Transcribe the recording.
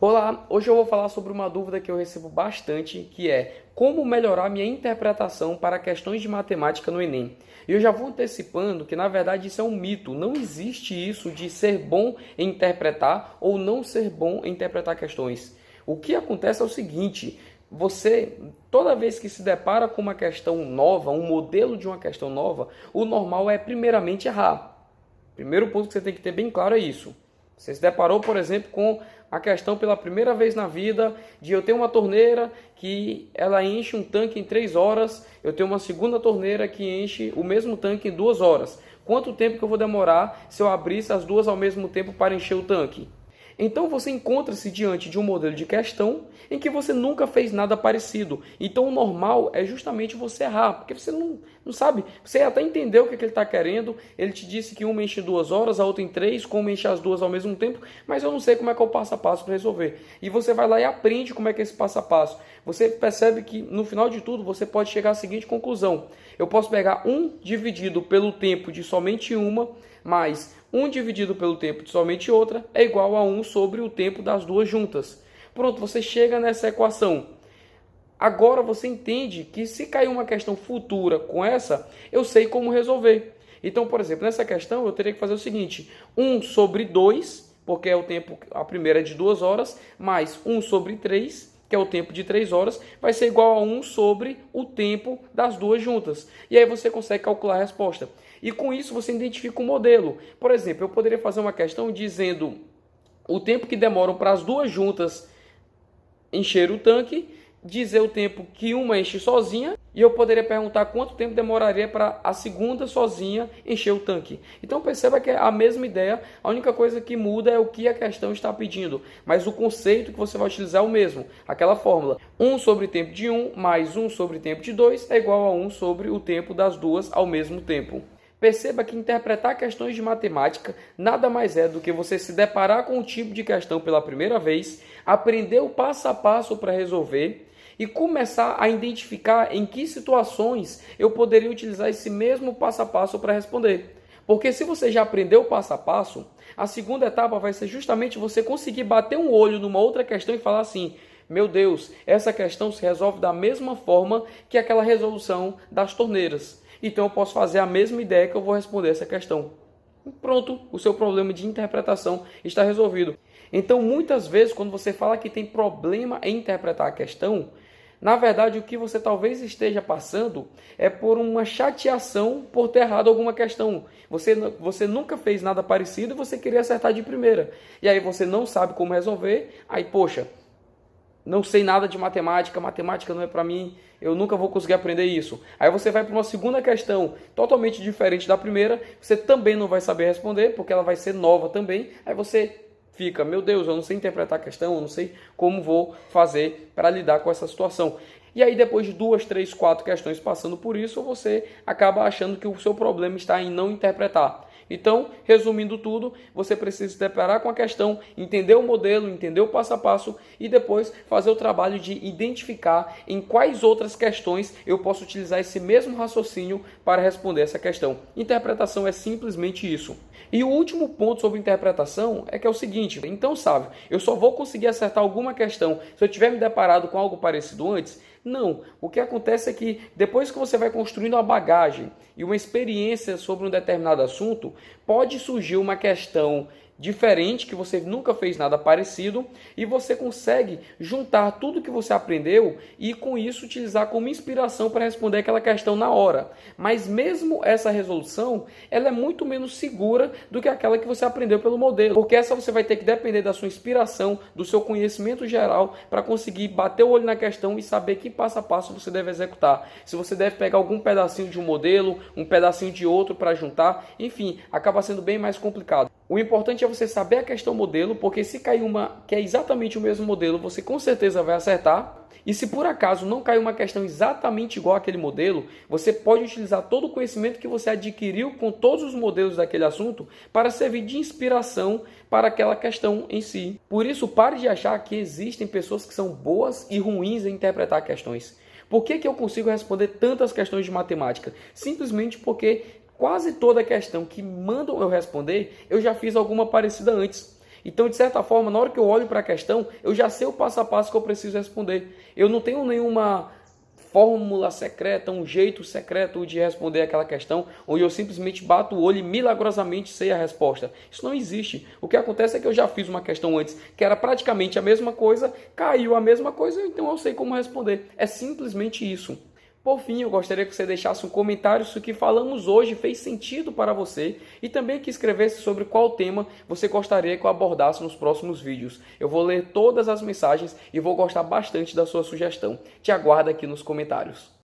Olá, hoje eu vou falar sobre uma dúvida que eu recebo bastante, que é como melhorar minha interpretação para questões de matemática no Enem. E eu já vou antecipando que na verdade isso é um mito, não existe isso de ser bom em interpretar ou não ser bom em interpretar questões. O que acontece é o seguinte, você, toda vez que se depara com uma questão nova, um modelo de uma questão nova, o normal é primeiramente errar. Primeiro ponto que você tem que ter bem claro é isso. Você se deparou, por exemplo, com a questão pela primeira vez na vida de eu ter uma torneira que ela enche um tanque em 3 horas, eu tenho uma segunda torneira que enche o mesmo tanque em 2 horas. Quanto tempo que eu vou demorar se eu abrisse as duas ao mesmo tempo para encher o tanque? Então você encontra-se diante de um modelo de questão em que você nunca fez nada parecido. Então o normal é justamente você errar, porque você não sabe. Você até entendeu o que ele está querendo, ele te disse que uma enche 2 horas, a outra em 3, como enche as duas ao mesmo tempo, mas eu não sei como é que é o passo a passo para resolver. E você vai lá e aprende como é que é esse passo a passo. Você percebe que no final de tudo você pode chegar à seguinte conclusão. Eu posso pegar 1 dividido pelo tempo de somente uma, mais 1 dividido pelo tempo de somente outra é igual a 1 sobre o tempo das duas juntas. Pronto, você chega nessa equação. Agora você entende que se cair uma questão futura com essa, eu sei como resolver. Então, por exemplo, nessa questão eu teria que fazer o seguinte, 1 sobre 2, porque é o tempo, a primeira é de 2 horas, mais 1 sobre 3, que é o tempo de 3 horas, vai ser igual a 1 sobre o tempo das duas juntas. E aí você consegue calcular a resposta. E com isso você identifica um modelo. Por exemplo, eu poderia fazer uma questão dizendo o tempo que demoram para as duas juntas encher o tanque, dizer o tempo que uma enche sozinha, e eu poderia perguntar quanto tempo demoraria para a segunda sozinha encher o tanque. Então perceba que é a mesma ideia, a única coisa que muda é o que a questão está pedindo, mas o conceito que você vai utilizar é o mesmo, aquela fórmula. 1 sobre o tempo de 1 mais 1 sobre o tempo de 2 é igual a 1 sobre o tempo das duas ao mesmo tempo. Perceba que interpretar questões de matemática nada mais é do que você se deparar com um tipo de questão pela primeira vez, aprender o passo a passo para resolver e começar a identificar em que situações eu poderia utilizar esse mesmo passo a passo para responder. Porque se você já aprendeu o passo a passo, a segunda etapa vai ser justamente você conseguir bater um olho numa outra questão e falar assim: meu Deus, essa questão se resolve da mesma forma que aquela resolução das torneiras. Então eu posso fazer a mesma ideia que eu vou responder essa questão. Pronto, o seu problema de interpretação está resolvido. Então muitas vezes quando você fala que tem problema em interpretar a questão, na verdade o que você talvez esteja passando é por uma chateação por ter errado alguma questão. Você nunca fez nada parecido e você queria acertar de primeira. E aí você não sabe como resolver, aí poxa, não sei nada de matemática, matemática não é para mim, eu nunca vou conseguir aprender isso. Aí você vai para uma segunda questão totalmente diferente da primeira, você também não vai saber responder, porque ela vai ser nova também, aí você fica, meu Deus, eu não sei interpretar a questão, eu não sei como vou fazer para lidar com essa situação. E aí depois de 2, 3, 4 questões passando por isso, você acaba achando que o seu problema está em não interpretar. Então, resumindo tudo, você precisa se deparar com a questão, entender o modelo, entender o passo a passo e depois fazer o trabalho de identificar em quais outras questões eu posso utilizar esse mesmo raciocínio para responder essa questão. Interpretação é simplesmente isso. E o último ponto sobre interpretação é que é o seguinte, então sabe, eu só vou conseguir acertar alguma questão se eu tiver me deparado com algo parecido antes? Não, o que acontece é que depois que você vai construindo uma bagagem e uma experiência sobre um determinado assunto, pode surgir uma questão diferente, que você nunca fez nada parecido, e você consegue juntar tudo que você aprendeu e com isso utilizar como inspiração para responder aquela questão na hora. Mas mesmo essa resolução, ela é muito menos segura do que aquela que você aprendeu pelo modelo, porque essa você vai ter que depender da sua inspiração, do seu conhecimento geral, para conseguir bater o olho na questão e saber que passo a passo você deve executar. Se você deve pegar algum pedacinho de um modelo, um pedacinho de outro para juntar, enfim, acaba sendo bem mais complicado. O importante é você saber a questão modelo, porque se cair uma que é exatamente o mesmo modelo, você com certeza vai acertar. E se por acaso não cair uma questão exatamente igual àquele modelo, você pode utilizar todo o conhecimento que você adquiriu com todos os modelos daquele assunto para servir de inspiração para aquela questão em si. Por isso, pare de achar que existem pessoas que são boas e ruins em interpretar questões. Por que eu consigo responder tantas questões de matemática? Simplesmente porque quase toda questão que mandam eu responder, eu já fiz alguma parecida antes. Então, de certa forma, na hora que eu olho para a questão, eu já sei o passo a passo que eu preciso responder. Eu não tenho nenhuma fórmula secreta, um jeito secreto de responder aquela questão, onde eu simplesmente bato o olho e milagrosamente sei a resposta. Isso não existe. O que acontece é que eu já fiz uma questão antes que era praticamente a mesma coisa, caiu a mesma coisa, então eu sei como responder. É simplesmente isso. Por fim, eu gostaria que você deixasse um comentário se o que falamos hoje fez sentido para você e também que escrevesse sobre qual tema você gostaria que eu abordasse nos próximos vídeos. Eu vou ler todas as mensagens e vou gostar bastante da sua sugestão. Te aguardo aqui nos comentários.